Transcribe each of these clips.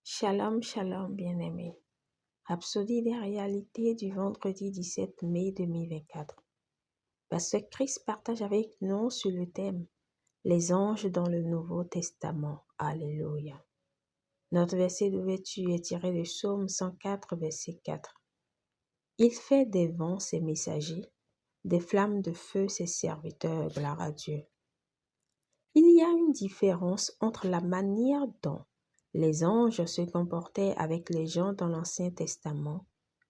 Shalom, shalom, bien-aimés. Rhapsodie des réalités du vendredi 17 mai 2024. Pasteur Chris partage avec nous sur le thème Les anges dans le Nouveau Testament. Alléluia. Notre verset d'ouverture est tiré de Psaume 104, verset 4. Il fait des vents ses messagers, des flammes de feu ses serviteurs. Gloire à Dieu. Il y a une différence entre la manière dont les anges se comportaient avec les gens dans l'Ancien Testament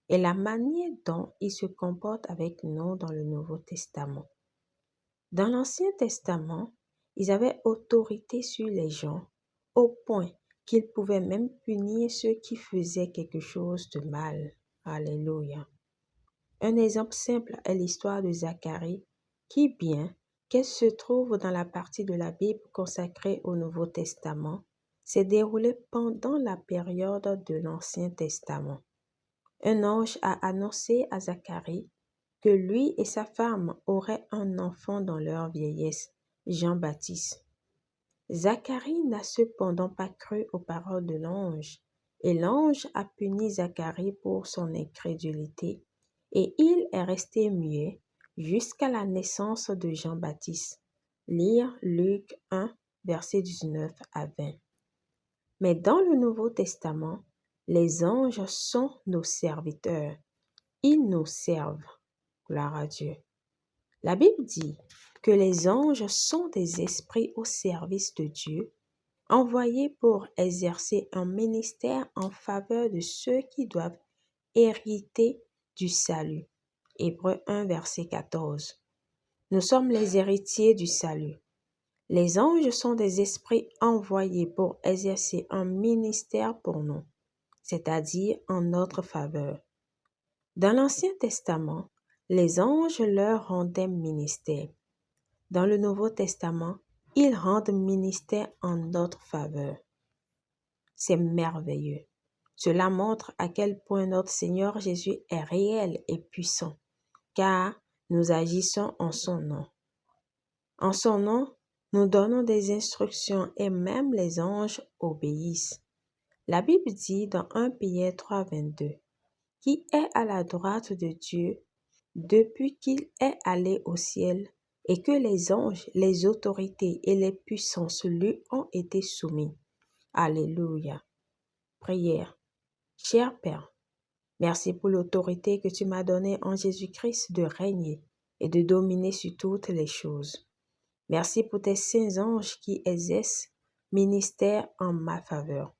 et la manière dont ils se comportent avec nous dans le Nouveau Testament. Dans l'Ancien Testament, ils avaient autorité sur les gens au point qu'ils pouvaient même punir ceux qui faisaient quelque chose de mal. Alléluia. Un exemple simple est l'histoire de Zacharie qui, bien qu'elle se trouve dans la partie de la Bible consacrée au Nouveau Testament, s'est déroulée pendant la période de l'Ancien Testament. Un ange a annoncé à Zacharie que lui et sa femme auraient un enfant dans leur vieillesse, Jean-Baptiste. Zacharie n'a cependant pas cru aux paroles de l'ange, et l'ange a puni Zacharie pour son incrédulité, et il est resté muet jusqu'à la naissance de Jean-Baptiste. Lire Luc 1, versets 19 à 20. Mais dans le Nouveau Testament, les anges sont nos serviteurs. Ils nous servent. Gloire à Dieu. La Bible dit que les anges sont des esprits au service de Dieu, envoyés pour exercer un ministère en faveur de ceux qui doivent hériter du salut. Hébreux 1, verset 14. Nous sommes les héritiers du salut. Les anges sont des esprits envoyés pour exercer un ministère pour nous, c'est-à-dire en notre faveur. Dans l'Ancien Testament, les anges leur rendaient ministère. Dans le Nouveau Testament, ils rendent ministère en notre faveur. C'est merveilleux. Cela montre à quel point notre Seigneur Jésus est réel et puissant, car nous agissons en son nom. En son nom, nous donnons des instructions et même les anges obéissent. La Bible dit dans 1 Pierre 3, 22, « Qui est à la droite de Dieu depuis qu'il est allé au ciel et que les anges, les autorités et les puissances lui ont été soumis. » Alléluia. Prière. Cher Père, merci pour l'autorité que tu m'as donnée en Jésus-Christ de régner et de dominer sur toutes les choses. Merci pour tes saints anges qui exercent ministère en ma faveur.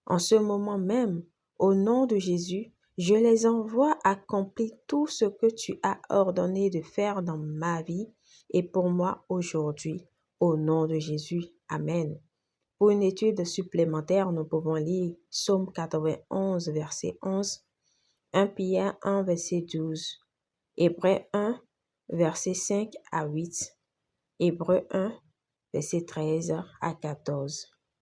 En ce moment même, au nom de Jésus, je les envoie accomplir tout ce que tu as ordonné de faire dans ma vie et pour moi aujourd'hui. Au nom de Jésus. Amen. Pour une étude supplémentaire, nous pouvons lire Psaume 91, verset 11, 1 Pierre 1, verset 12, Hébreux 1, verset 5 à 8, Hébreux 1, verset 13 à 14.